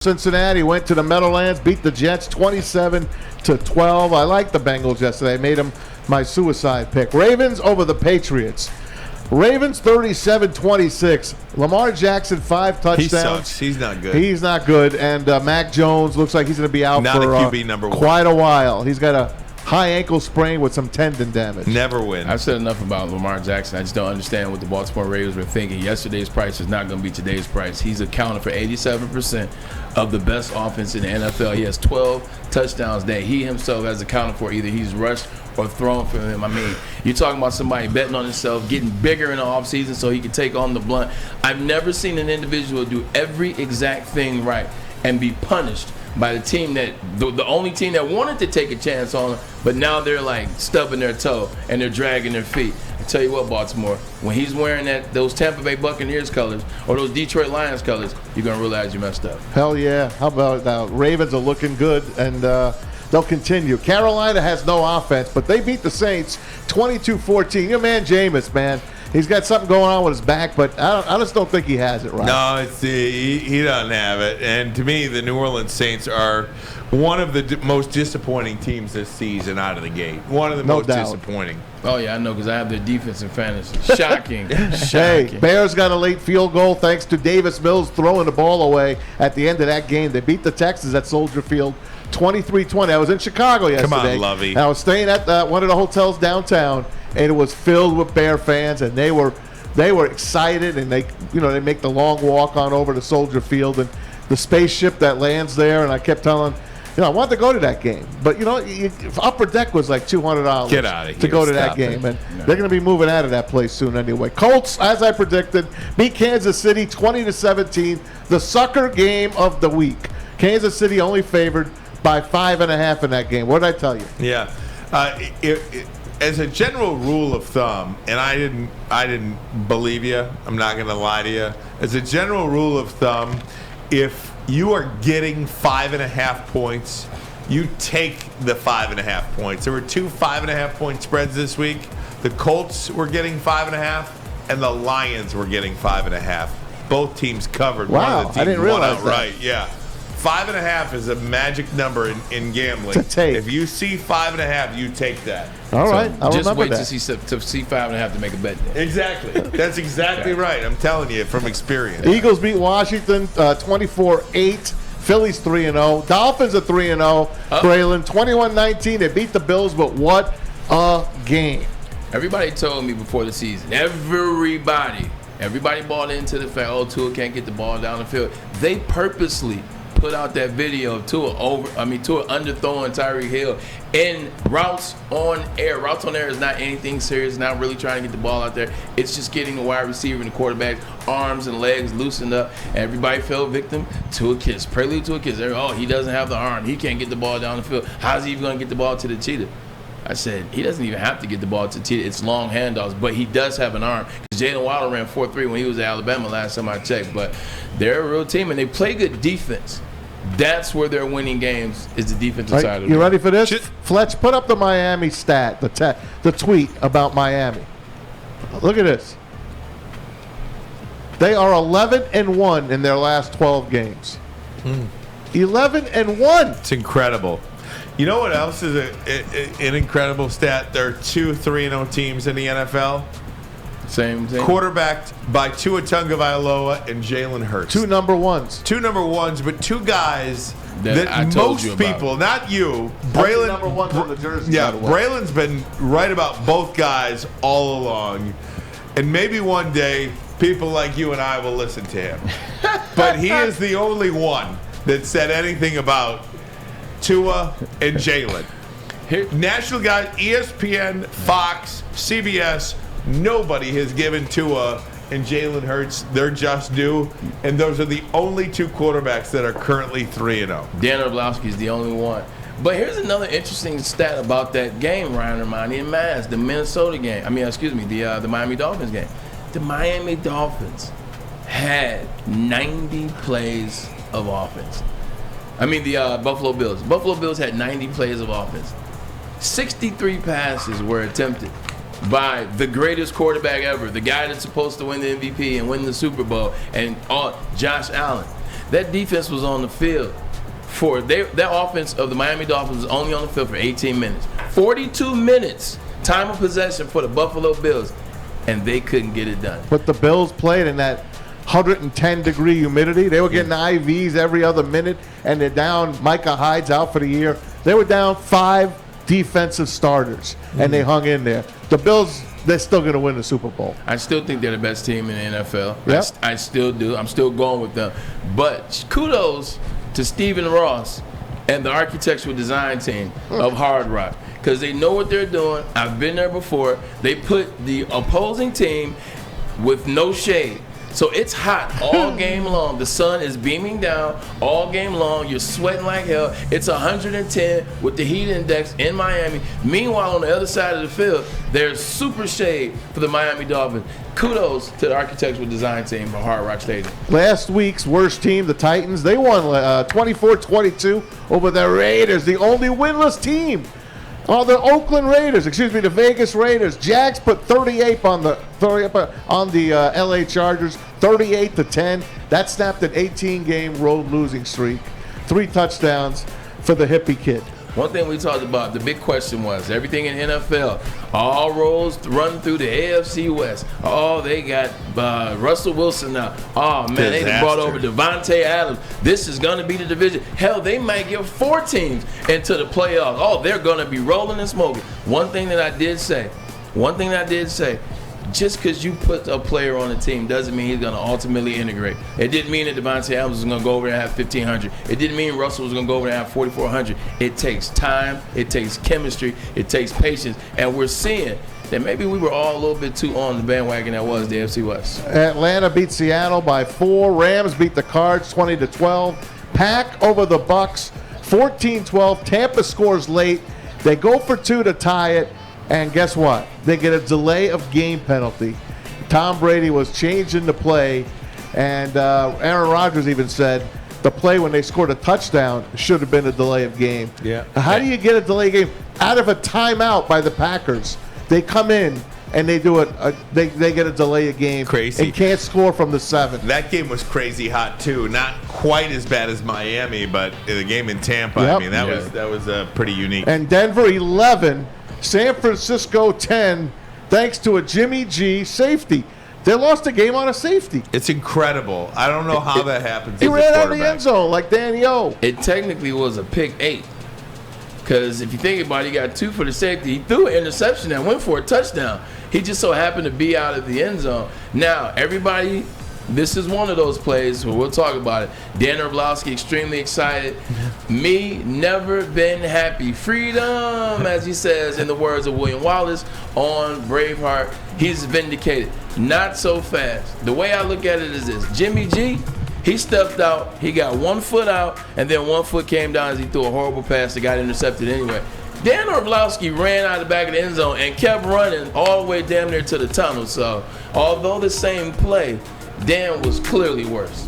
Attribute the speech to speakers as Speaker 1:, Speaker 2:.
Speaker 1: Cincinnati went to the Meadowlands, beat the Jets 27-12. I like the Bengals yesterday. I made them my suicide pick. Ravens over the Patriots. Ravens 37-26. Lamar Jackson 5 touchdowns.
Speaker 2: He sucks. He's not good.
Speaker 1: He's not good. And Mac Jones looks like he's going to be out
Speaker 2: not
Speaker 1: for
Speaker 2: a QB number one.
Speaker 1: Quite a while. He's got a high ankle sprain with some tendon damage.
Speaker 2: Never win.
Speaker 3: I've said enough about Lamar Jackson. I just don't understand what the Baltimore Ravens were thinking. Yesterday's price is not going to be today's price. He's accounted for 87% of the best offense in the NFL. He has 12 touchdowns that he himself has accounted for. Either he's rushed or thrown for him. I mean, you're talking about somebody betting on himself, getting bigger in the offseason so he can take on the blunt. I've never seen an individual do every exact thing right and be punished by the team that the only team that wanted to take a chance on him, but now they're like stubbing their toe and they're dragging their feet. I tell you what, Baltimore, when he's wearing those Tampa Bay Buccaneers colors or those Detroit Lions colors, you're gonna realize you messed up.
Speaker 1: Hell yeah! How about that? Ravens are looking good, and they'll continue. Carolina has no offense, but they beat the Saints 22-14. Your man Jameis, man. He's got something going on with his back, but I just don't think he has it right.
Speaker 2: No, he doesn't have it. And to me, the New Orleans Saints are one of the most disappointing teams this season out of the gate. One of the most disappointing.
Speaker 3: Oh, yeah, I know, because I have their defense in fantasy. Shocking.
Speaker 1: Hey, Bears got a late field goal thanks to Davis Mills throwing the ball away at the end of that game. They beat the Texans at Soldier Field 23-20. I was in Chicago yesterday.
Speaker 2: Come on, Lovey.
Speaker 1: I was staying at one of the hotels downtown, and it was filled with Bear fans, and they were excited, and they make the long walk on over to Soldier Field and the spaceship that lands there, and I kept telling I wanted to go to that game, but Upper Deck was like $200
Speaker 2: Get out of here.
Speaker 1: to go to that game, and they're going to be moving out of that place soon anyway. Colts, as I predicted, beat Kansas City 20-17, the sucker game of the week. Kansas City only favored by 5.5 in that game. What did I tell you?
Speaker 2: Yeah. As a general rule of thumb, and I didn't believe you, I'm not going to lie to you. As a general rule of thumb, if you are getting 5.5 points, you take the 5.5 points. There were 2 5.5 point spreads this week. The Colts were getting 5.5, and the Lions were getting 5.5. Both teams covered.
Speaker 1: Wow,
Speaker 2: one of the teams
Speaker 1: I didn't realize
Speaker 2: won
Speaker 1: that.
Speaker 2: outright. Yeah. 5.5 is a magic number in gambling.
Speaker 1: To take.
Speaker 2: If you see 5.5, you take that.
Speaker 1: All right, I'll
Speaker 3: just
Speaker 1: remember
Speaker 3: wait
Speaker 1: that.
Speaker 3: to see 5.5 to make a bet.
Speaker 2: Exactly. That's exactly right. I'm telling you from experience.
Speaker 1: Eagles beat Washington 24-8. Phillies 3-0. Dolphins are 3-0. Braylon 21-19. They beat the Bills, but what a game.
Speaker 3: Everybody told me before the season, everybody bought into the fact, Tua can't get the ball down the field. They purposely put out that video of Tua underthrowing Tyreek Hill in routes on air. Routes on air is not anything serious, not really trying to get the ball out there. It's just getting the wide receiver and the quarterback's arms and legs loosened up. Everybody fell victim to a kiss. Prelude to a kiss. He doesn't have the arm. He can't get the ball down the field. How's he even going to get the ball to the cheetah? I said, he doesn't even have to get the ball to Tita. It's long handoffs, but he does have an arm. Jalen Waddle ran 4.3 when he was at Alabama last time I checked. But they're a real team, and they play good defense. That's where they're winning games, is the defensive side of it.
Speaker 1: You ready for this? Fletch, put up the Miami stat, the tweet about Miami. Look at this. They are 11-1 in their last 12 games. 11-1.
Speaker 2: It's incredible. You know what else is an incredible stat? There are 2 3-0 teams in the NFL.
Speaker 3: Same thing.
Speaker 2: Quarterbacked by Tua Tagovailoa and Jalen Hurts.
Speaker 1: 2 number ones.
Speaker 2: 2 number ones, but 2 guys
Speaker 3: that I told
Speaker 2: most
Speaker 3: you about.
Speaker 2: people, not you,
Speaker 1: Braylon number ones on the jersey.
Speaker 2: Yeah, Braylon's been right about both guys all along. And maybe one day people like you and I will listen to him. But he is the only one that said anything about Tua and Jalen. National guys, ESPN, Fox, CBS, nobody has given Tua and Jalen Hurts their just due, and those are the only 2 quarterbacks that are currently 3-0.
Speaker 3: Dan Orlovsky is the only one. But here's another interesting stat about that game, Ryan, Ermanni, and Maz, the Minnesota game. The Miami Dolphins game. The Miami Dolphins had 90 plays of offense. The Buffalo Bills. Buffalo Bills had 90 plays of offense. 63 passes were attempted by the greatest quarterback ever, the guy that's supposed to win the MVP and win the Super Bowl, and Josh Allen. that defense was on the field that offense of the Miami Dolphins was only on the field for 18 minutes. 42 minutes time of possession for the Buffalo Bills, and they couldn't get it done.
Speaker 1: But the Bills played in that 110-degree humidity. They were getting IVs every other minute, and they're down. Micah Hyde's out for the year. They were down 5 defensive starters, and they hung in there. The Bills, they're still going to win the Super Bowl.
Speaker 3: I still think they're the best team in the NFL.
Speaker 1: Yep.
Speaker 3: I still do. I'm still going with them. But kudos to Stephen Ross and the architectural design team of Hard Rock, because they know what they're doing. I've been there before. They put the opposing team with no shade. So it's hot all game long. The sun is beaming down all game long. You're sweating like hell. It's 110 with the heat index in Miami. Meanwhile, on the other side of the field, there's super shade for the Miami Dolphins. Kudos to the architectural design team of Hard Rock Stadium.
Speaker 1: Last week's worst team, the Titans, they won 24-22 over the Raiders, the only winless team. Oh, the the Vegas Raiders. Jags put 38 on the LA Chargers, 38-10. That snapped an 18-game road losing streak. 3 touchdowns for the hippie kid.
Speaker 3: One thing we talked about, the big question was everything in NFL, all roads run through the AFC West. Oh, they got Russell Wilson now. Oh, man, they brought over Devontae Adams. This is going to be the division. Hell, they might get 4 teams into the playoffs. Oh, they're going to be rolling and smoking. One thing that I did say, just because you put a player on a team doesn't mean he's going to ultimately integrate. It didn't mean that Devontae Adams was going to go over there and have 1,500. It didn't mean Russell was going to go over there and have 4,400. It takes time. It takes chemistry. It takes patience. And we're seeing that maybe we were all a little bit too on the bandwagon that was the AFC West.
Speaker 1: Atlanta beat Seattle by 4. Rams beat the Cards 20-12. Pack over the Bucks 14-12. Tampa scores late. They go for 2 to tie it. And guess what? They get a delay of game penalty. Tom Brady was changing the play, and Aaron Rodgers even said the play when they scored a touchdown should have been a delay of game.
Speaker 2: Yeah.
Speaker 1: How do you get a delay of game out of a timeout by the Packers? They come in and they do it. They get a delay of game.
Speaker 2: Crazy.
Speaker 1: And can't score from the 7.
Speaker 2: That game was crazy hot too. Not quite as bad as Miami, but the game in Tampa.
Speaker 1: Yep.
Speaker 2: I mean, that was pretty unique.
Speaker 1: And Denver 11. San Francisco 10, thanks to a Jimmy G safety. They lost the game on a safety.
Speaker 2: It's incredible. I don't know how that happens.
Speaker 1: He ran out of the end zone like Danny O.
Speaker 3: It technically was a pick 8. Because if you think about it, he got 2 for the safety. He threw an interception and went for a touchdown. He just so happened to be out of the end zone. Now, everybody, this is one of those plays where we'll talk about it. Dan Orlovsky extremely excited. Me, never been happy. Freedom, as he says in the words of William Wallace on Braveheart. He's vindicated. Not so fast. The way I look at it is this. Jimmy G, he stepped out. He got 1 foot out, and then 1 foot came down as he threw a horrible pass that got intercepted anyway. Dan Orlovsky ran out of the back of the end zone and kept running all the way damn near to the tunnel. So, although the same play, Dan was clearly worse.